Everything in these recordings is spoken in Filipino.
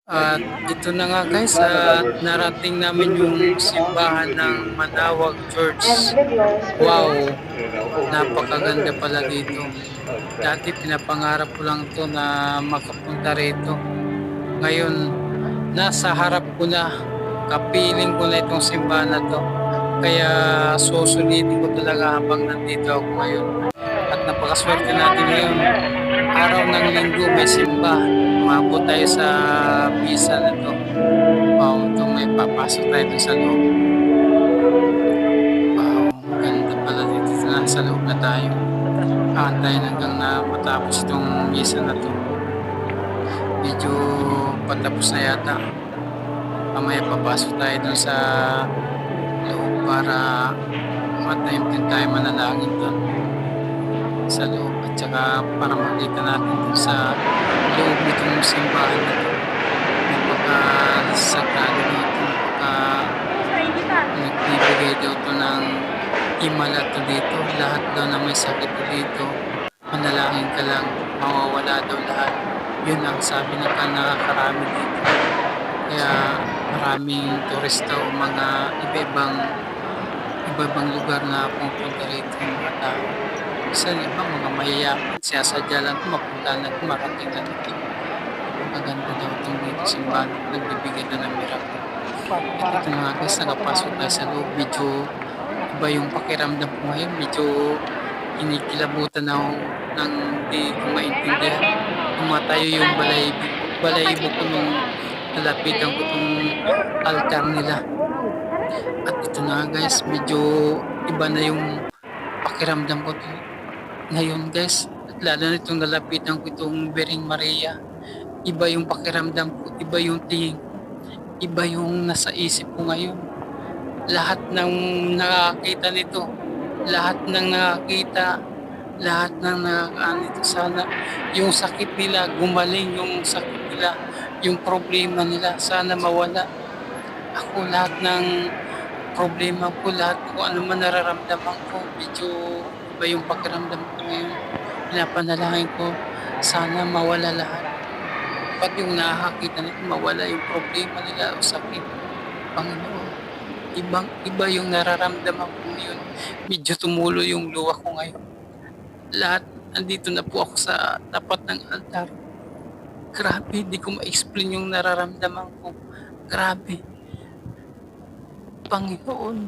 At ito na nga guys, at narating namin yung simbahan ng Manawag Church. Wow, napakaganda pala dito. Dati pinapangarap ko lang to na makapunta rito. Ngayon, nasa harap ko na, kapiling ko na itong simbahan na to. Kaya susulitin ko talaga habang nandito ako ngayon. At napakaswerte natin ngayon. Araw ng linggo may simba. Umabot tayo sa misa na to. Wow, ito may papasok tayo dun sa loob. Wow, ganda pala dito na sa loob na tayo. Antayin hanggang na matapos itong misa na to. Medyo patapos na yata. Mamaya papasok tayo dun sa loob para matime din tayo manalangin dun sa loob at saka para makita natin dun sa loob nitong simbahan na to. Napaka-sagrado dito, nagbibigay daw to ng himala to dito. Lahat daw na may sakit to dito, manalangin ka lang, mawawala daw lahat. Yun ang sabi ng nakakarami dito. Kaya maraming turista o mga iba-ibang lugar na pupunta rito yung mga tao. Isa iba mga mayayaman, sinasadya lang kung mapunta na kung marating na dito. Maganda daw itong dito simbahan, nagbibigay na ng miracle. At ito nga guys, nakapasok tayo sa loob. Medyo iba yung pakiramdam ko ngayon. Medyo inikilabutan ako ng di ko maintindihan. Tumatayo yung balayibo ko nung nalapitan ko itong altar nila. At ito na guys, medyo iba na yung pakiramdam ko ngayon guys. At lalo na itong nalapitan ko itong Bering Maria. Iba yung pakiramdam ko, iba yung tingin ko, iba yung nasa isip ko ngayon. Lahat ng nakakita nito, lahat ng nakakita, lahat ng nakakaano nito, sana yung sakit nila gumaling, yung sakit nila, yung problema nila sana mawala. Ako lahat ng problema ko, lahat kung ano man nararamdaman ko, medyo iba yung pakiramdam ko ngayon. Pinapanalangin ko, sana mawala lahat. Pag yung nakakita nito, mawala yung problema nila o sakit. Panginoon, iba yung nararamdaman ko ngayon. Medyo tumulo yung luha ko ngayon. Lahat, andito na po ako sa tapat ng altar. Grabe, di ko ma-explain yung nararamdaman ko. Grabe. Panginoon.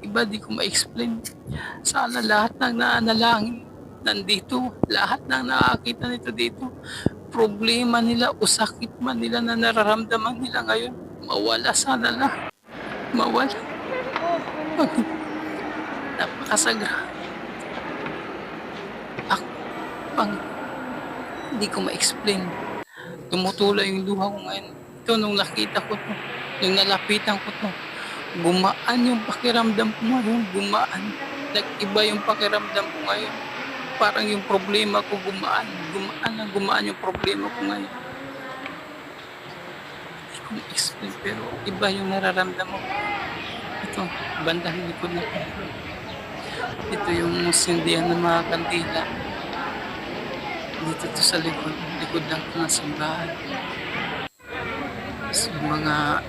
Iba di ko ma-explain. Sana lahat ng nanalangin nandito, lahat ng nakakita nito dito, problema nila o sakit man nila na nararamdaman nila ngayon, mawala sana lang. Mawala. Napakasagra. Ako, hindi ko ma-explain. Tumutulay yung luha ko ngayon. Ito, nung nakita ko to, nung nalapitan ko to, gumaan yung pakiramdam ko ngayon, gumaan. Nag-iba yung pakiramdam ko ngayon. Parang yung problema ko gumaan yung problema ko ngayon. Hindi ko ma-explain, pero iba yung nararamdaman ko. Ito, bandang likod na ko. Ito yung sindihan ng mga kandila. Dito to sa likod lang ito ng simbahan. So, mga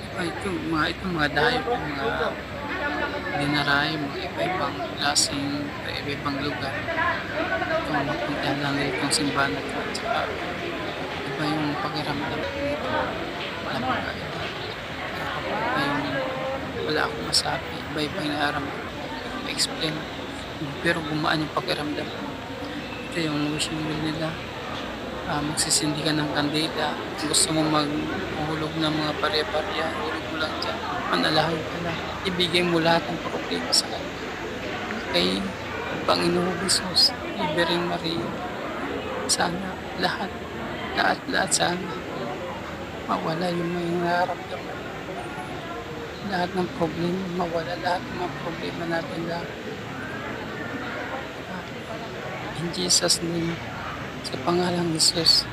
dayo, mga dinaray, mga iba-ibang klaseng, iba-ibang lugar. Kung mapuntahan lang nila itong simbahan na ito, at saka iba yung pakiramdam ko nito. Napakaiba. Iba yung wala akong masabi, iba-iba yung nararamdaman ko. Ma-explain. Pero gumaan yung pakiramdam ko. Ito yung wishing will nila. Magsisindi ka ng kandila. Gusto mo maghulog ng mga barya-barya, hulog mo lang dyan. Manalangin ka lang. Ibigay mo lahat ng problema sa kanya. Kay Panginoon Jesus, Bering Maria, sana lahat sana mawala yung may nararamdaman. Lahat ng problema, mawala lahat ng mga problema natin lahat. In Jesus' name, sa pangalang Jesus.